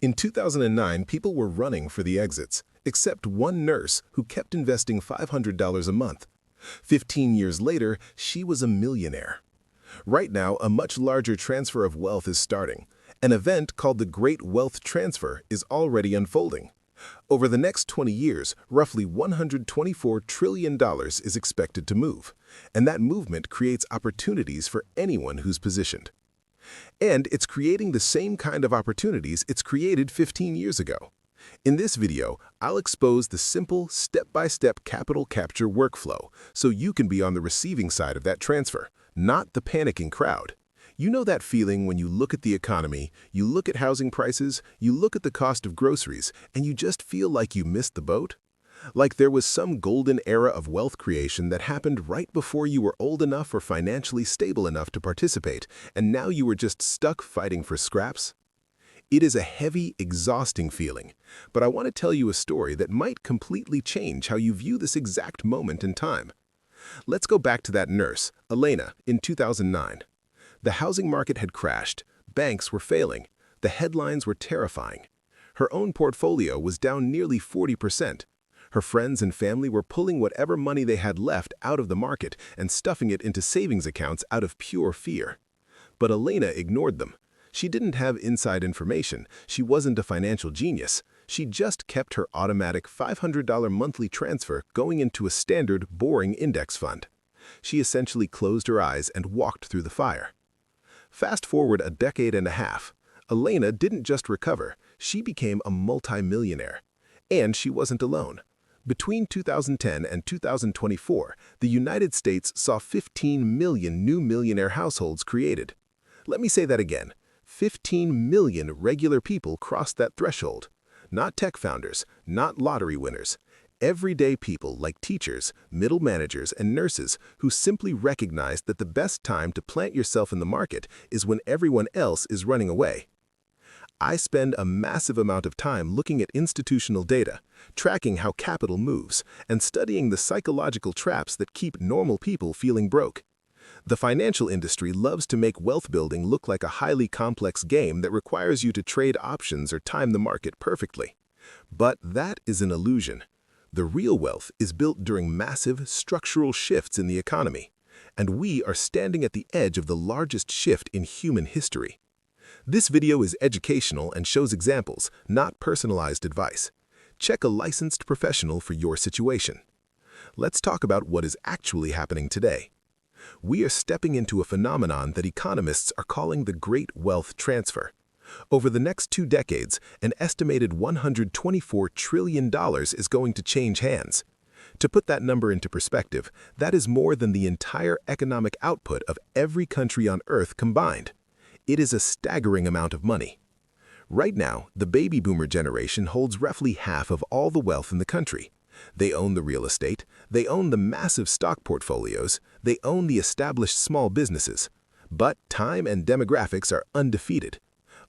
In 2009, people were running for the exits, except one nurse who kept investing $500 a month. 15 years later, she was a millionaire. Right now, a much larger transfer of wealth is starting. An event called the Great Wealth Transfer is already unfolding. Over the next 20 years, roughly $124 trillion is expected to move, and that movement creates opportunities for anyone who's positioned. And it's creating the same kind of opportunities it's created 15 years ago. In this video, I'll expose the simple, step-by-step capital capture workflow so you can be on the receiving side of that transfer, not the panicking crowd. You know that feeling when you look at the economy, you look at housing prices, you look at the cost of groceries, and you just feel like you missed the boat? Like there was some golden era of wealth creation that happened right before you were old enough or financially stable enough to participate, and now you were just stuck fighting for scraps? It is a heavy, exhausting feeling, but I want to tell you a story that might completely change how you view this exact moment in time. Let's go back to that nurse, Elena, in 2009. The housing market had crashed, banks were failing, the headlines were terrifying. Her own portfolio was down nearly 40%. Her friends and family were pulling whatever money they had left out of the market and stuffing it into savings accounts out of pure fear. But Elena ignored them. She didn't have inside information. She wasn't a financial genius. She just kept her automatic $500 monthly transfer going into a standard, boring index fund. She essentially closed her eyes and walked through the fire. Fast forward a decade and a half. Elena didn't just recover, she became a multi-millionaire. And she wasn't alone. Between 2010 and 2024, the United States saw 15 million new millionaire households created. Let me say that again. 15 million regular people crossed that threshold. Not tech founders, not lottery winners. Everyday people like teachers, middle managers, and nurses who simply recognized that the best time to plant yourself in the market is when everyone else is running away. I spend a massive amount of time looking at institutional data, tracking how capital moves, and studying the psychological traps that keep normal people feeling broke. The financial industry loves to make wealth building look like a highly complex game that requires you to trade options or time the market perfectly. But that is an illusion. The real wealth is built during massive structural shifts in the economy, and we are standing at the edge of the largest shift in human history. This video is educational and shows examples, not personalized advice. Check a licensed professional for your situation. Let's talk about what is actually happening today. We are stepping into a phenomenon that economists are calling the Great Wealth Transfer. Over the next 2 decades, an estimated $124 trillion is going to change hands. To put that number into perspective, that is more than the entire economic output of every country on Earth combined. It is a staggering amount of money. Right now, the baby boomer generation holds roughly half of all the wealth in the country. They own the real estate, they own the massive stock portfolios, they own the established small businesses. But time and demographics are undefeated.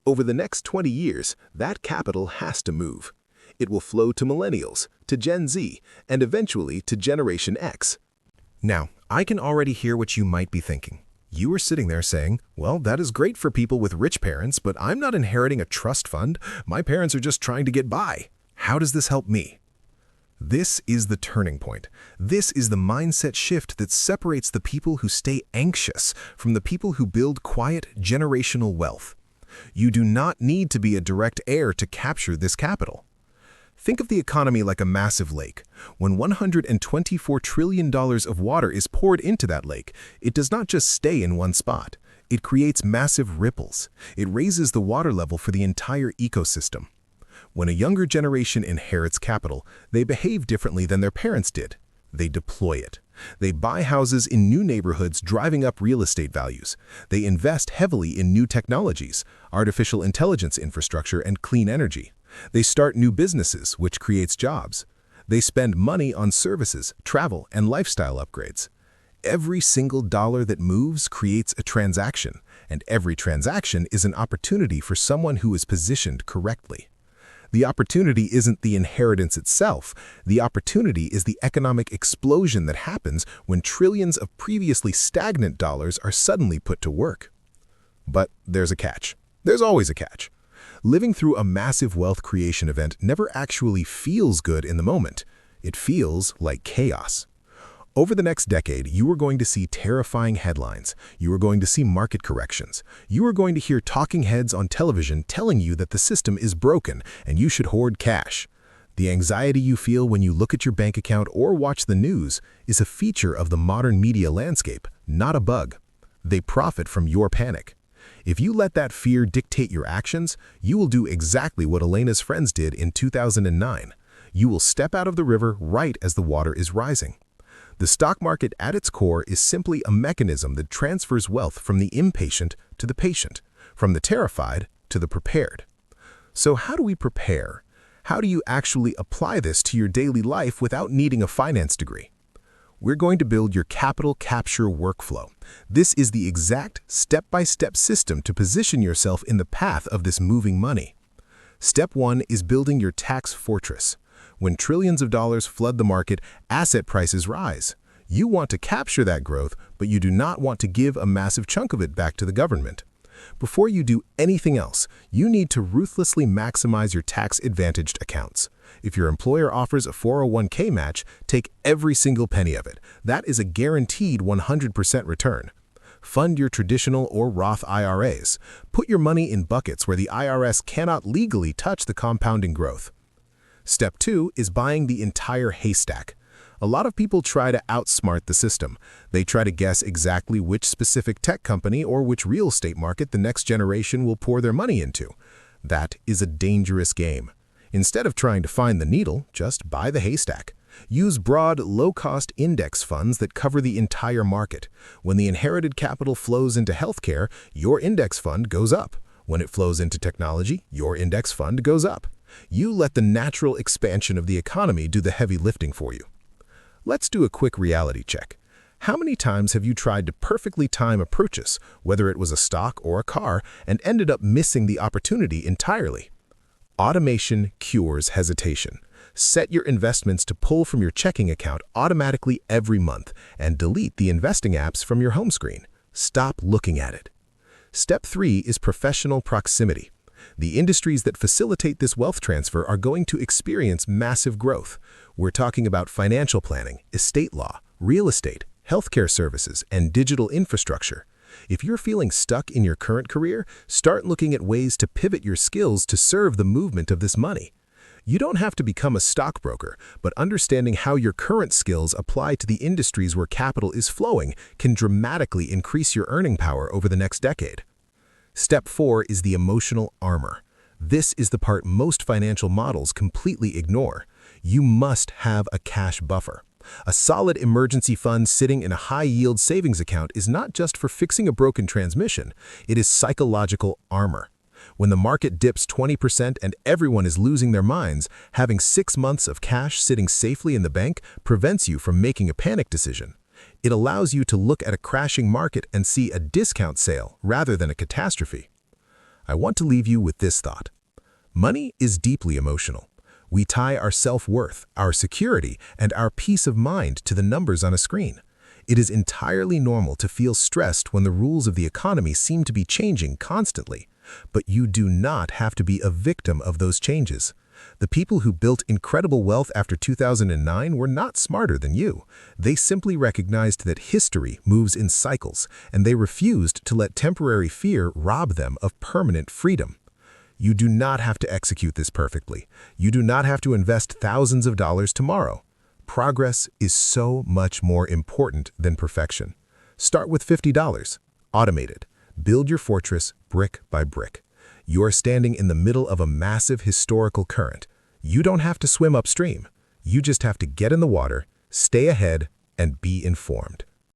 Over the next 20 years, that capital has to move. It will flow to millennials, to Gen Z, and eventually to Generation X. Now, I can already hear what you might be thinking. You are sitting there saying, well, that is great for people with rich parents, but I'm not inheriting a trust fund. My parents are just trying to get by. How does this help me? This is the turning point. This is the mindset shift that separates the people who stay anxious from the people who build quiet, generational wealth. You do not need to be a direct heir to capture this capital. Think of the economy like a massive lake. When $124 trillion of water is poured into that lake, it does not just stay in one spot. It creates massive ripples. It raises the water level for the entire ecosystem. When a younger generation inherits capital, they behave differently than their parents did. They deploy it. They buy houses in new neighborhoods, driving up real estate values. They invest heavily in new technologies, artificial intelligence infrastructure, and clean energy. They start new businesses, which creates jobs. They spend money on services, travel, and lifestyle upgrades. Every single dollar that moves creates a transaction, and every transaction is an opportunity for someone who is positioned correctly. The opportunity isn't the inheritance itself. The opportunity is the economic explosion that happens when trillions of previously stagnant dollars are suddenly put to work. But there's a catch. There's always a catch. Living through a massive wealth creation event never actually feels good in the moment. It feels like chaos. Over the next decade, you are going to see terrifying headlines. You are going to see market corrections. You are going to hear talking heads on television telling you that the system is broken and you should hoard cash. The anxiety you feel when you look at your bank account or watch the news is a feature of the modern media landscape, not a bug. They profit from your panic. If you let that fear dictate your actions, you will do exactly what Elena's friends did in 2009. You will step out of the river right as the water is rising. The stock market at its core is simply a mechanism that transfers wealth from the impatient to the patient, from the terrified to the prepared. So how do we prepare? How do you actually apply this to your daily life without needing a finance degree? We're going to build your capital capture workflow. This is the exact step-by-step system to position yourself in the path of this moving money. Step 1 is building your tax fortress. When trillions of dollars flood the market, asset prices rise. You want to capture that growth, but you do not want to give a massive chunk of it back to the government. Before you do anything else, you need to ruthlessly maximize your tax-advantaged accounts. If your employer offers a 401k match, take every single penny of it. That is a guaranteed 100% return. Fund your traditional or Roth IRAs. Put your money in buckets where the IRS cannot legally touch the compounding growth. Step 2 is buying the entire haystack. A lot of people try to outsmart the system. They try to guess exactly which specific tech company or which real estate market the next generation will pour their money into. That is a dangerous game. Instead of trying to find the needle, just buy the haystack. Use broad, low-cost index funds that cover the entire market. When the inherited capital flows into healthcare, your index fund goes up. When it flows into technology, your index fund goes up. You let the natural expansion of the economy do the heavy lifting for you. Let's do a quick reality check. How many times have you tried to perfectly time a purchase, whether it was a stock or a car, and ended up missing the opportunity entirely? Automation cures hesitation. Set your investments to pull from your checking account automatically every month and delete the investing apps from your home screen. Stop looking at it. Step 3 is professional proximity. The industries that facilitate this wealth transfer are going to experience massive growth. We're talking about financial planning, estate law, real estate, healthcare services, and digital infrastructure. If you're feeling stuck in your current career, start looking at ways to pivot your skills to serve the movement of this money. You don't have to become a stockbroker, but understanding how your current skills apply to the industries where capital is flowing can dramatically increase your earning power over the next decade. Step 4 is the emotional armor. This is the part most financial models completely ignore. You must have a cash buffer. A solid emergency fund sitting in a high-yield savings account is not just for fixing a broken transmission, it is psychological armor. When the market dips 20% and everyone is losing their minds, having 6 months of cash sitting safely in the bank prevents you from making a panic decision. It allows you to look at a crashing market and see a discount sale rather than a catastrophe. I want to leave you with this thought. Money is deeply emotional. We tie our self-worth, our security, and our peace of mind to the numbers on a screen. It is entirely normal to feel stressed when the rules of the economy seem to be changing constantly. But you do not have to be a victim of those changes. The people who built incredible wealth after 2009 were not smarter than you. They simply recognized that history moves in cycles, and they refused to let temporary fear rob them of permanent freedom. You do not have to execute this perfectly. You do not have to invest thousands of dollars tomorrow. Progress is so much more important than perfection. Start with $50. Automate it. Build your fortress brick by brick. You are standing in the middle of a massive historical current. You don't have to swim upstream. You just have to get in the water, stay ahead, and be informed.